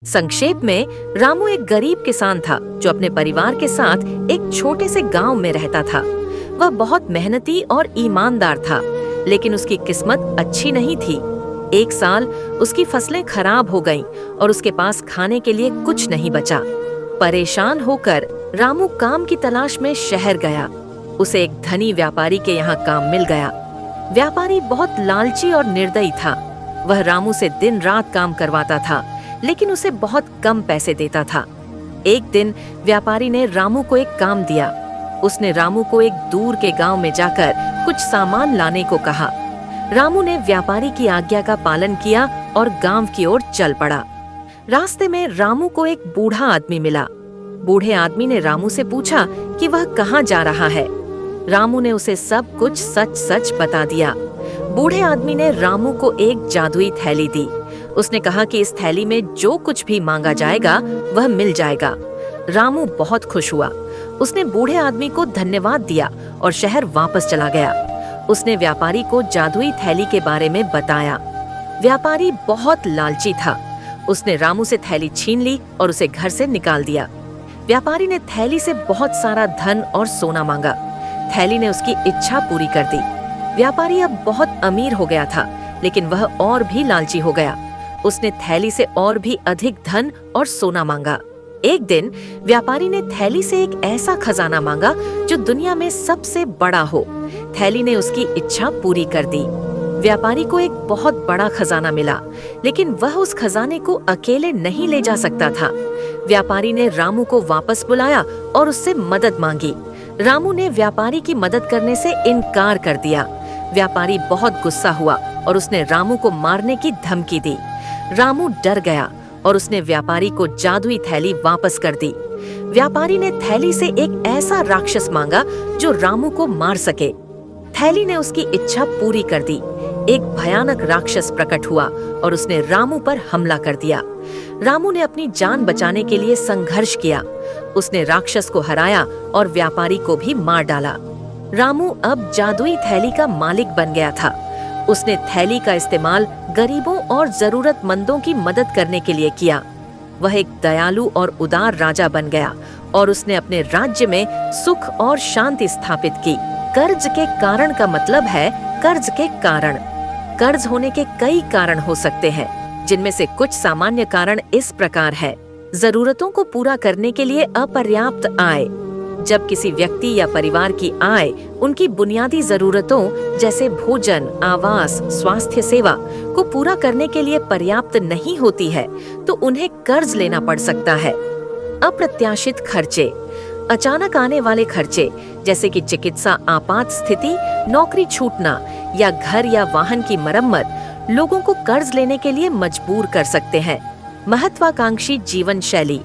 संक्षेप में, रामू एक गरीब किसान था जो अपने परिवार के साथ एक छोटे से गांव में रहता था। वह बहुत मेहनती और ईमानदार था, लेकिन उसकी किस्मत अच्छी नहीं थी। एक साल उसकी फसलें खराब हो गईं और उसके पास खाने के लिए कुछ नहीं बचा। परेशान होकर रामू काम की तलाश में शहर गया। उसे एक धनी व्यापारी के यहाँ काम मिल गया। व्यापारी बहुत लालची और निर्दयी था। वह रामू से दिन रात काम करवाता था, लेकिन उसे बहुत कम पैसे देता था। एक दिन व्यापारी ने रामू को एक काम दिया। उसने रामू को एक दूर के गांव में जाकर कुछ सामान लाने को कहा। रामू ने व्यापारी की आज्ञा का पालन किया और गांव की ओर चल पड़ा। रास्ते में रामू को एक बूढ़ा आदमी मिला। बूढ़े आदमी ने रामू से पूछा कि वह कहाँ जा रहा है। रामू ने उसे सब कुछ सच सच बता दिया। बूढ़े आदमी ने रामू को एक जादुई थैली दी। उसने कहा कि इस थैली में जो कुछ भी मांगा जाएगा वह मिल जाएगा। रामू बहुत खुश हुआ। उसने बूढ़े आदमी को धन्यवाद दिया और शहर वापस चला गया। उसने व्यापारी को जादुई थैली के बारे में बताया। व्यापारी बहुत लालची था। उसने रामू से थैली छीन ली और उसे घर से निकाल दिया। व्यापारी ने थैली से बहुत सारा धन और सोना मांगा। थैली ने उसकी इच्छा पूरी कर दी। व्यापारी अब बहुत अमीर हो गया था, लेकिन वह और भी लालची हो गया। उसने थैली से और भी अधिक धन और सोना मांगा। एक दिन व्यापारी ने थैली से एक ऐसा खजाना मांगा जो दुनिया में सबसे बड़ा हो। थैली ने उसकी इच्छा पूरी कर दी। व्यापारी को एक बहुत बड़ा खजाना मिला, लेकिन वह उस खजाने को अकेले नहीं ले जा सकता था। व्यापारी ने रामू को वापस बुलाया और उससे मदद मांगी। रामू ने व्यापारी की मदद करने से इनकार कर दिया। व्यापारी बहुत गुस्सा हुआ और उसने रामू को मारने की धमकी दी। रामू डर गया और उसने व्यापारी को जादुई थैली वापस कर दी। व्यापारी ने थैली से एक ऐसा राक्षस मांगा जो रामू को मार सके। थैली ने उसकी इच्छा पूरी कर दी। एक भयानक राक्षस प्रकट हुआ और उसने रामू पर हमला कर दिया। रामू ने अपनी जान बचाने के लिए संघर्ष किया। उसने राक्षस को हराया और व्यापारी को भी मार डाला। रामू अब जादुई थैली का मालिक बन गया था। उसने थैली का इस्तेमाल गरीबों और जरूरतमंदों की मदद करने के लिए किया। वह एक दयालु और उदार राजा बन गया और उसने अपने राज्य में सुख और शांति स्थापित की। कर्ज के कारण का मतलब है कर्ज के कारण। कर्ज होने के कई कारण हो सकते हैं, जिनमें से कुछ सामान्य कारण इस प्रकार है। जरूरतों को पूरा करने के लिए अपर्याप्त आय। जब किसी व्यक्ति या परिवार की आय उनकी बुनियादी जरूरतों जैसे भोजन, आवास, स्वास्थ्य सेवा को पूरा करने के लिए पर्याप्त नहीं होती है, तो उन्हें कर्ज लेना पड़ सकता है। अप्रत्याशित खर्चे, अचानक आने वाले खर्चे जैसे कि चिकित्सा आपात स्थिति, नौकरी छूटना या घर या वाहन की मरम्मत लोगों को कर्ज लेने के लिए मजबूर कर सकते हैं। महत्वाकांक्षी जीवन शैली,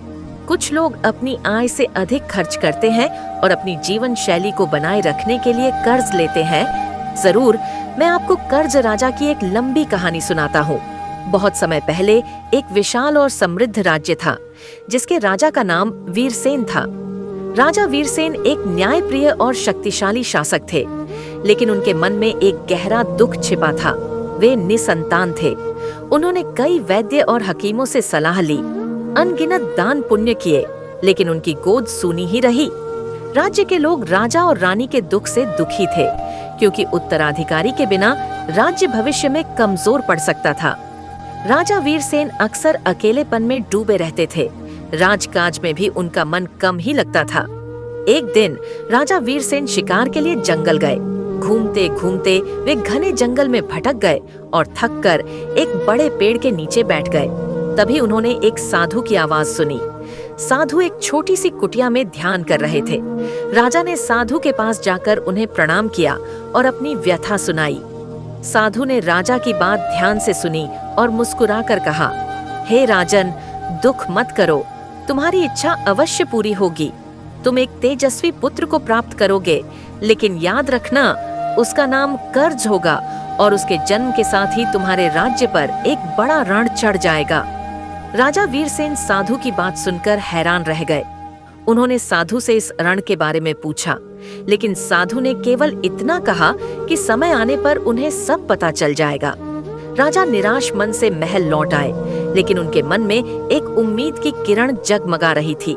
कुछ लोग अपनी आय से अधिक खर्च करते हैं और अपनी जीवन शैली को बनाए रखने के लिए कर्ज लेते हैं। जरूर, मैं आपको कर्ज राजा की एक लंबी कहानी सुनाता हूँ। बहुत समय पहले एक विशाल और समृद्ध राज्य था, जिसके राजा का नाम वीरसेन था। राजा वीरसेन एक न्यायप्रिय और शक्तिशाली शासक थे, लेकिन उनके मन में एक गहरा दुख छिपा था। वे निसंतान थे। उन्होंने कई वैद्य और हकीमों से सलाह ली, अनगिनत दान पुण्य किए, लेकिन उनकी गोद सूनी ही रही। राज्य के लोग राजा और रानी के दुख से दुखी थे, क्योंकि उत्तराधिकारी के बिना राज्य भविष्य में कमजोर पड़ सकता था। राजा वीरसेन अक्सर अकेलेपन में डूबे रहते थे। राजकाज में भी उनका मन कम ही लगता था। एक दिन राजा वीरसेन शिकार के लिए जंगल गए। घूमते घूमते वे घने जंगल में भटक गए और थककर एक बड़े पेड़ के नीचे बैठ गए। तभी उन्होंने एक साधु की आवाज सुनी। साधु एक छोटी सी कुटिया में ध्यान कर रहे थे। राजा ने साधु के पास जाकर उन्हें प्रणाम किया और अपनी व्यथा सुनाई। साधु ने राजा की बात ध्यान से सुनी और मुस्कुराकर कहा, हे राजन, दुख मत करो, तुम्हारी इच्छा अवश्य पूरी होगी। तुम एक तेजस्वी पुत्र को प्राप्त करोगे, लेकिन याद रखना, उसका नाम कर्ज होगा और उसके जन्म के साथ ही तुम्हारे राज्य पर एक बड़ा ऋण चढ़ जाएगा। राजा वीरसेन साधु की बात सुनकर हैरान रह गए। उन्होंने साधु से इस ऋण के बारे में पूछा, लेकिन साधु ने केवल इतना कहा कि समय आने पर उन्हें सब पता चल जाएगा। राजा निराश मन से महल लौट आए, लेकिन उनके मन में एक उम्मीद की किरण जगमगा रही थी।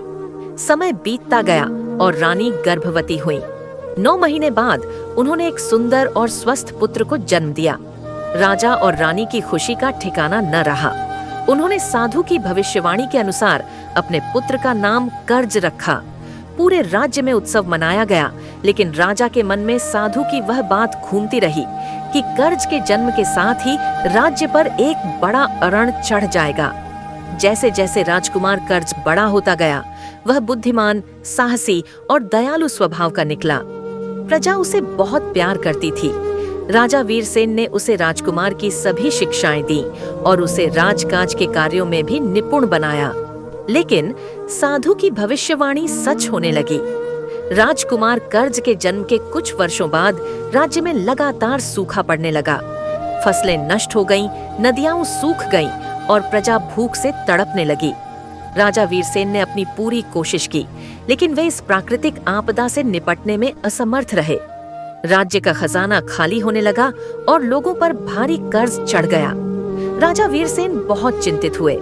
समय बीतता गया और रानी गर्भवती हुई। 9 महीने बाद उन्होंने एक सुंदर और स्वस्थ पुत्र को जन्म दिया। राजा और रानी की खुशी का ठिकाना न रहा। उन्होंने साधु की भविष्यवाणी के अनुसार अपने पुत्र का नाम कर्ज रखा। पूरे राज्य में उत्सव मनाया गया, लेकिन राजा के मन में साधु की वह बात घूमती रही कि कर्ज के जन्म के साथ ही राज्य पर एक बड़ा अरण चढ़ जाएगा। जैसे जैसे राजकुमार कर्ज बड़ा होता गया, वह बुद्धिमान, साहसी और दयालु स्वभाव का निकला। प्रजा उसे बहुत प्यार करती थी। राजा वीरसेन ने उसे राजकुमार की सभी शिक्षाएं दी और उसे राजकाज के कार्यों में भी निपुण बनाया। लेकिन साधु की भविष्यवाणी सच होने लगी। राजकुमार कर्ज के जन्म के कुछ वर्षों बाद राज्य में लगातार सूखा पड़ने लगा। फसलें नष्ट हो गईं, नदियां सूख गईं और प्रजा भूख से तड़पने लगी। राजा वीरसेन ने अपनी पूरी कोशिश की, लेकिन वे इस प्राकृतिक आपदा से निपटने में असमर्थ रहे। राज्य का खजाना खाली होने लगा और लोगों पर भारी कर्ज चढ़ गया। राजा वीरसेन बहुत चिंतित हुए।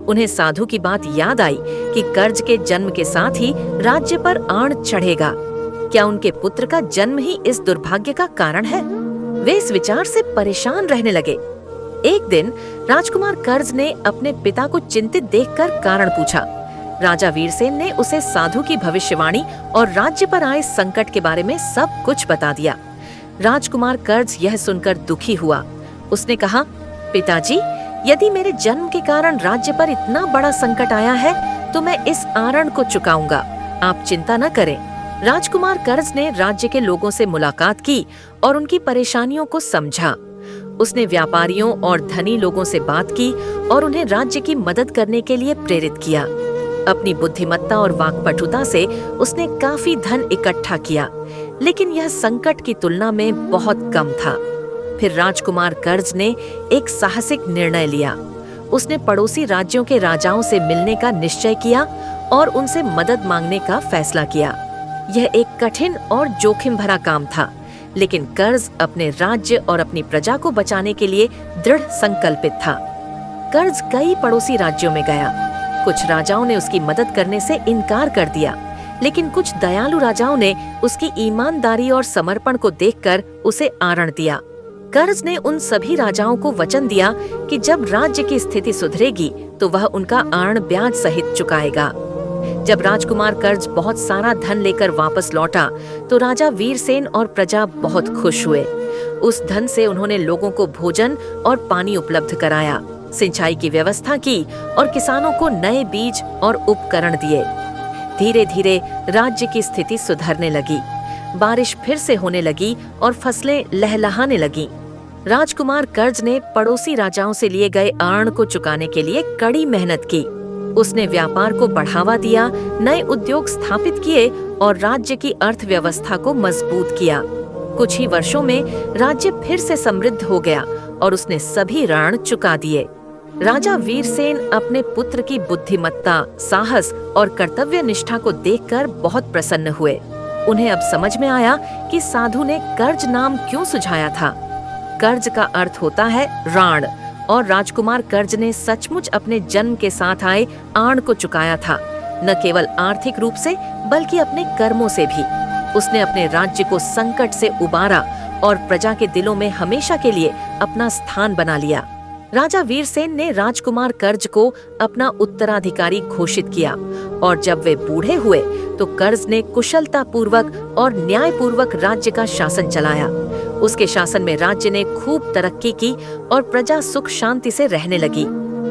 उन्हें साधु की बात याद आई कि कर्ज के जन्म के साथ ही राज्य पर आण चढ़ेगा। क्या उनके पुत्र का जन्म ही इस दुर्भाग्य का कारण है? वे इस विचार से परेशान रहने लगे। एक दिन राजकुमार कर्ज ने अपने पिता को चिंतित देखकर कारण पूछा। राजा वीरसेन ने उसे साधु की भविष्यवाणी और राज्य पर आए संकट के बारे में सब कुछ बता दिया। राजकुमार कर्ज यह सुनकर दुखी हुआ। उसने कहा, पिताजी, यदि मेरे जन्म के कारण राज्य पर इतना बड़ा संकट आया है तो मैं इस आरण को चुकाऊंगा। आप चिंता न करें। राजकुमार कर्ज ने राज्य के लोगों से मुलाकात की और उनकी परेशानियों को समझा। उसने व्यापारियों और धनी लोगों से बात की और उन्हें राज्य की मदद करने के लिए प्रेरित किया। अपनी बुद्धिमत्ता और वाक्पटुता से उसने काफी धन इकट्ठा किया, लेकिन यह संकट की तुलना में बहुत कम था। फिर राजकुमार कर्ज ने एक साहसिक निर्णय लिया। उसने पड़ोसी राज्यों के राजाओं से मिलने का निश्चय किया और उनसे मदद मांगने का फैसला किया। यह एक कठिन और जोखिम भरा काम था, लेकिन कर्ज अपने राज्य और अपनी प्रजा को बचाने के लिए दृढ़ संकल्पित था। कर्ज कई पड़ोसी राज्यों में गया। कुछ राजाओं ने उसकी मदद करने से इनकार कर दिया, लेकिन कुछ दयालु राजाओं ने उसकी ईमानदारी और समर्पण को देखकर उसे आरण दिया। कर्ज ने उन सभी राजाओं को वचन दिया कि जब राज्य की स्थिति सुधरेगी तो वह उनका आरण ब्याज सहित चुकाएगा। जब राजकुमार कर्ज बहुत सारा धन लेकर वापस लौटा तो राजा वीरसेन और प्रजा बहुत खुश हुए। उस धन से उन्होंने लोगों को भोजन और पानी उपलब्ध कराया, सिंचाई की व्यवस्था की और किसानों को नए बीज और उपकरण दिए। धीरे धीरे राज्य की स्थिति सुधरने लगी। बारिश फिर से होने लगी और फसलें लहलहाने लगीं। राजकुमार कर्ज ने पड़ोसी राजाओं से लिए गए आर्ण को चुकाने के लिए कड़ी मेहनत की। उसने व्यापार को बढ़ावा दिया, नए उद्योग स्थापित किए और राज्य की अर्थव्यवस्था को मजबूत किया। कुछ ही वर्षों में राज्य फिर से समृद्ध हो गया और उसने सभी ऋण चुका दिए। राजा वीरसेन अपने पुत्र की बुद्धिमत्ता, साहस और कर्तव्य निष्ठा को देखकर बहुत प्रसन्न हुए। उन्हें अब समझ में आया कि साधु ने कर्ज नाम क्यों सुझाया था। कर्ज का अर्थ होता है ऋण, और राजकुमार कर्ज ने सचमुच अपने जन्म के साथ आए आण को चुकाया था, न केवल आर्थिक रूप से बल्कि अपने कर्मों से भी। उसने अपने राज्य को संकट से उबारा और प्रजा के दिलों में हमेशा के लिए अपना स्थान बना लिया। राजा वीरसेन ने राजकुमार कर्ज को अपना उत्तराधिकारी घोषित किया और जब वे बूढ़े हुए तो कर्ज ने कुशलता पूर्वक और न्याय पूर्वक राज्य का शासन चलाया। उसके शासन में राज्य ने खूब तरक्की की और प्रजा सुख शांति से रहने लगी।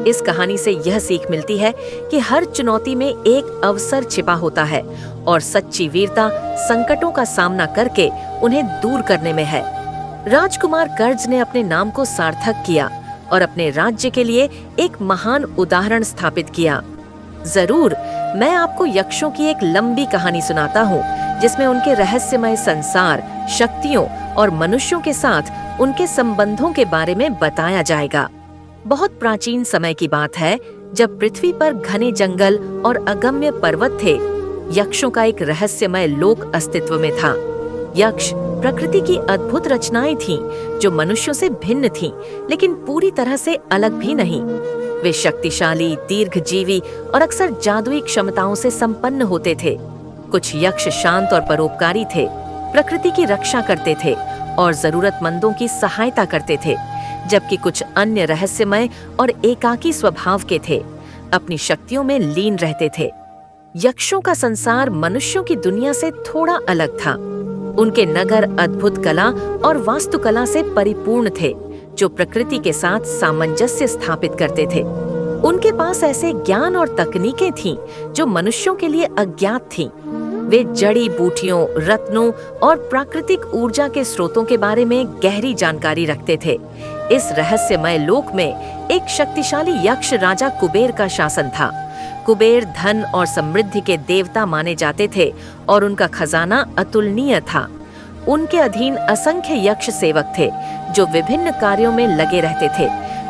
इस कहानी से यह सीख मिलती है कि हर चुनौती में एक अवसर छिपा होता है और सच्ची वीरता संकटों का सामना करके उन्हें दूर करने में है। राजकुमार कर्ज ने अपने नाम को सार्थक किया और अपने राज्य के लिए एक महान उदाहरण स्थापित किया। जरूर मैं आपको यक्षों की एक लंबी कहानी सुनाता हूँ, जिसमें उनके रहस्यमय संसार, शक्तियों और मनुष्यों के साथ उनके संबंधों के बारे में बताया जाएगा। बहुत प्राचीन समय की बात है, जब पृथ्वी पर घने जंगल और अगम्य पर्वत थे। यक्षों का एक रहस्यमय लोक अस्तित्व में था। यक्ष प्रकृति की अद्भुत रचनाएं थीं, जो मनुष्यों से भिन्न थीं, लेकिन पूरी तरह से अलग भी नहीं। वे शक्तिशाली, दीर्घजीवी और अक्सर जादुई क्षमताओं से संपन्न होते थे। कुछ यक्ष शांत और परोपकारी थे, प्रकृति की रक्षा करते थे और जरूरतमंदों की सहायता करते थे, जबकि कुछ अन्य रहस्यमय और एकाकी स्वभाव के थे, अपनी शक्तियों में लीन रहते थे। यक्षों का संसार मनुष्यों की दुनिया से थोड़ा अलग था। उनके नगर अद्भुत कला और वास्तुकला से परिपूर्ण थे, जो प्रकृति के साथ सामंजस्य स्थापित करते थे। उनके पास ऐसे ज्ञान और तकनीकें थीं जो मनुष्यों के लिए अज्ञात थीं। वे जड़ी बूटियों, रत्नों और प्राकृतिक ऊर्जा के स्रोतों के बारे में गहरी जानकारी रखते थे। इस रहस्यमय लोक में एक शक्तिशाली यक्ष राजा कुबेर का शासन था। कुबेर धन और समृद्धि के देवता माने जाते थे और उनका खजाना अतुलनीय था। उनके अधीन असंख्य यक्ष सेवक थे, जो विभिन्न कार्यों में लगे रहते थे।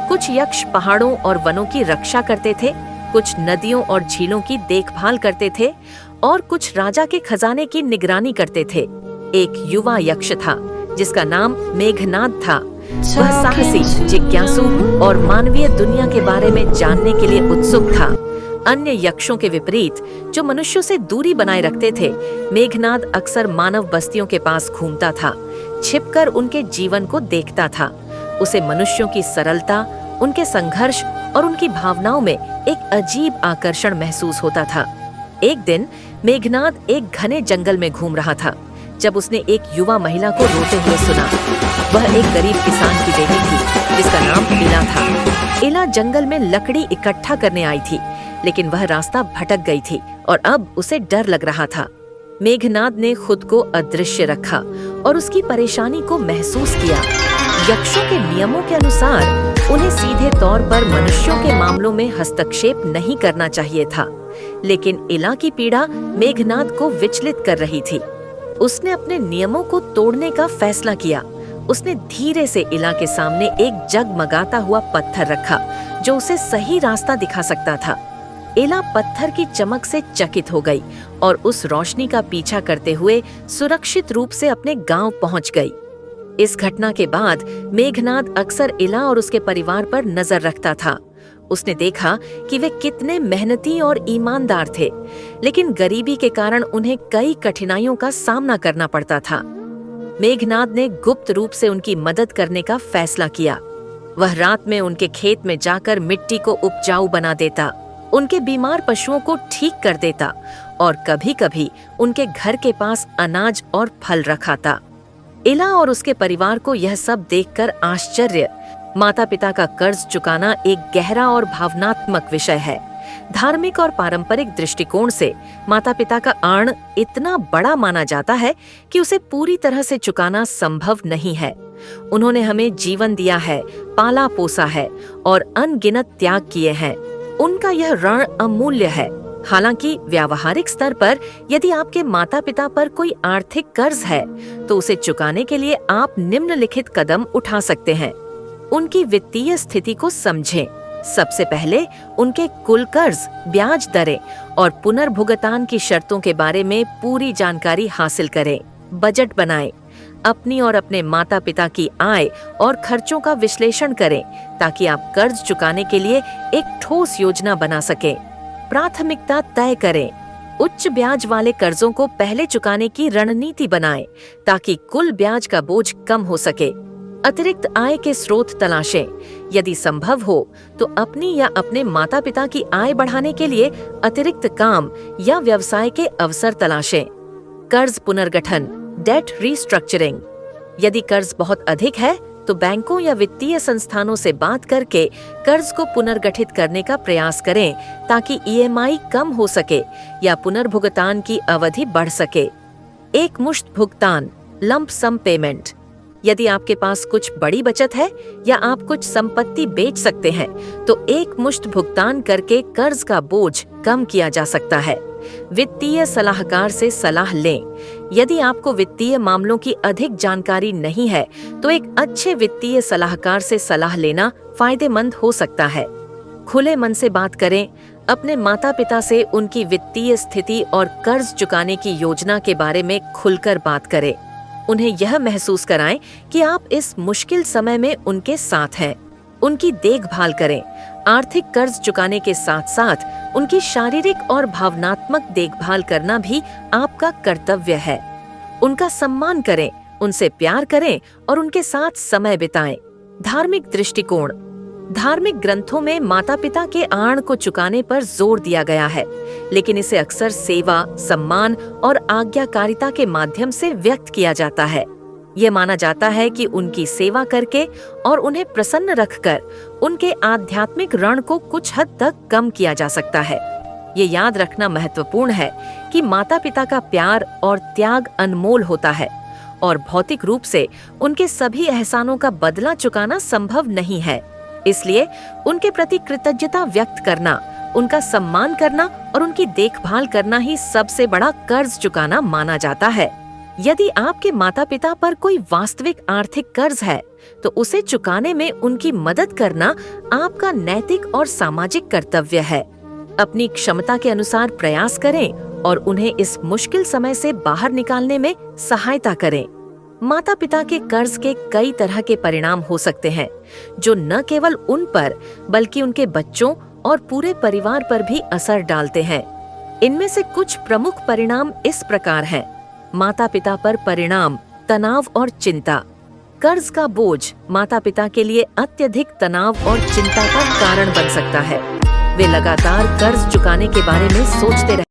कुछ यक्ष पहाड़ों और वनों की रक्षा करते थे, कुछ नदियों और झीलों की देखभाल करते थे और कुछ राजा के खजाने की निगरानी करते थे। एक युवा यक्ष था जिसका नाम मेघनाद था। वह साहसी, जिज्ञासु और मानवीय दुनिया के बारे में जानने के लिए उत्सुक था। अन्य यक्षों के विपरीत, जो मनुष्यों से दूरी बनाए रखते थे, मेघनाद अक्सर मानव बस्तियों के पास घूमता था, छिपकर उनके जीवन को देखता था। उसे मनुष्यों की सरलता, उनके संघर्ष और उनकी भावनाओं में एक अजीब आकर्षण महसूस होता था। एक दिन मेघनाद एक घने जंगल में घूम रहा था जब उसने एक युवा महिला को रोते हुए सुना। वह एक गरीब किसान की बेटी थी जिसका नाम इला था। इला जंगल में लकड़ी इकट्ठा करने आई थी, लेकिन वह रास्ता भटक गई थी और अब उसे डर लग रहा था। मेघनाद ने खुद को अदृश्य रखा और उसकी परेशानी को महसूस किया। यक्षों के नियमों के अनुसार उन्हें सीधे तौर पर मनुष्यों के मामलों में हस्तक्षेप नहीं करना चाहिए था, लेकिन इला की पीड़ा मेघनाद को विचलित कर रही थी। उसने अपने नियमों को तोड़ने का फैसला किया। उसने धीरे से इला के सामने एक जगमगाता हुआ पत्थर रखा, जो उसे सही रास्ता दिखा सकता था। इला पत्थर की चमक से चकित हो गई और उस रोशनी का पीछा करते हुए सुरक्षित रूप से अपने गांव पहुंच गई। इस घटना के बाद मेघनाद अक्सर इला और उसके परिवार पर नजर रखता था। उसने देखा कि वे कितने मेहनती और ईमानदार थे, लेकिन गरीबी के कारण उन्हें कई कठिनाइयों का सामना करना पड़ता था। मेघनाद ने गुप्त रूप से उनकी मदद करने का फैसला किया। वह रात में उनके खेत में जाकर मिट्टी को उपजाऊ बना देता, उनके बीमार पशुओं को ठीक कर देता और कभी-कभी उनके घर के पास अनाज और फल रखाता। इला और उसके परिवार को यह सब देखकर आश्चर्य। माता पिता का कर्ज चुकाना एक गहरा और भावनात्मक विषय है। धार्मिक और पारंपरिक दृष्टिकोण से माता पिता का ऋण इतना बड़ा माना जाता है कि उसे पूरी तरह से चुकाना संभव नहीं है। उन्होंने हमें जीवन दिया है, पाला पोसा है और अनगिनत त्याग किए हैं। उनका यह ऋण अमूल्य है। हालांकि व्यावहारिक स्तर पर यदि आपके माता पिता पर कोई आर्थिक कर्ज है, तो उसे चुकाने के लिए आप निम्नलिखित कदम उठा सकते हैं। उनकी वित्तीय स्थिति को समझें। सबसे पहले उनके कुल कर्ज, ब्याज दरें और पुनर्भुगतान की शर्तों के बारे में पूरी जानकारी हासिल करें। बजट बनाएं। अपनी और अपने माता पिता की आय और खर्चों का विश्लेषण करें ताकि आप कर्ज चुकाने के लिए एक ठोस योजना बना सकें। प्राथमिकता तय करें। उच्च ब्याज वाले कर्जों को पहले चुकाने की रणनीति बनाएं ताकि कुल ब्याज का बोझ कम हो सके। अतिरिक्त आय के स्रोत तलाशें। यदि संभव हो तो अपनी या अपने माता पिता की आय बढ़ाने के लिए अतिरिक्त काम या व्यवसाय के अवसर तलाशें। कर्ज पुनर्गठन, डेट रीस्ट्रक्चरिंग। यदि कर्ज बहुत अधिक है तो बैंकों या वित्तीय संस्थानों से बात करके कर्ज को पुनर्गठित करने का प्रयास करें ताकि ईएमआई कम हो सके या पुनर्भुगतान की अवधि बढ़ सके। एक मुश्त भुगतान, लंप सम पेमेंट। यदि आपके पास कुछ बड़ी बचत है या आप कुछ संपत्ति बेच सकते हैं तो एक मुश्त भुगतान करके कर्ज का बोझ कम किया जा सकता है। वित्तीय सलाहकार से सलाह लें। यदि आपको वित्तीय मामलों की अधिक जानकारी नहीं है तो एक अच्छे वित्तीय सलाहकार से सलाह लेना फायदेमंद हो सकता है। खुले मन से बात करें। अपने माता पिता से उनकी वित्तीय स्थिति और कर्ज चुकाने की योजना के बारे में खुलकर बात करें। उन्हें यह महसूस कराएं कि आप इस मुश्किल समय में उनके साथ हैं। उनकी देखभाल करें। आर्थिक कर्ज चुकाने के साथ साथ उनकी शारीरिक और भावनात्मक देखभाल करना भी आपका कर्तव्य है। उनका सम्मान करें, उनसे प्यार करें और उनके साथ समय बिताएं। धार्मिक दृष्टिकोण। धार्मिक ग्रंथों में माता-पिता के आण को चुकाने पर जोर दिया गया है, लेकिन इसे अक्सर सेवा, सम्मान और आज्ञाकारिता के माध्यम से व्यक्त किया जाता है। यह माना जाता है कि उनकी सेवा करके और उन्हें प्रसन्न रखकर उनके आध्यात्मिक ऋण को कुछ हद तक कम किया जा सकता है। ये याद रखना महत्वपूर्ण है कि माता-पिता का प्यार और त्याग अनमोल होता है और भौतिक रूप से उनके सभी एहसानों का बदला चुकाना संभव नहीं है। इसलिए उनके प्रति कृतज्ञता व्यक्त करना, उनका सम्मान करना और उनकी देखभाल करना ही सबसे बड़ा कर्ज चुकाना माना जाता है। यदि आपके माता-पिता पर कोई वास्तविक आर्थिक कर्ज है, तो उसे चुकाने में उनकी मदद करना आपका नैतिक और सामाजिक कर्तव्य है। अपनी क्षमता के अनुसार प्रयास करें और उन्हें इस मुश्किल समय से बाहर निकालने में सहायता करें। माता-पिता के कर्ज के कई तरह के परिणाम हो सकते हैं, जो न केवल उन पर बल्कि उनके बच्चों और पूरे परिवार पर भी असर डालते हैं। इनमें से कुछ प्रमुख परिणाम इस प्रकार हैं। माता-पिता पर परिणाम: तनाव और चिंता। कर्ज का बोझ माता-पिता के लिए अत्यधिक तनाव और चिंता का कारण बन सकता है। वे लगातार कर्ज चुकाने के बारे में सोचते रहते हैं।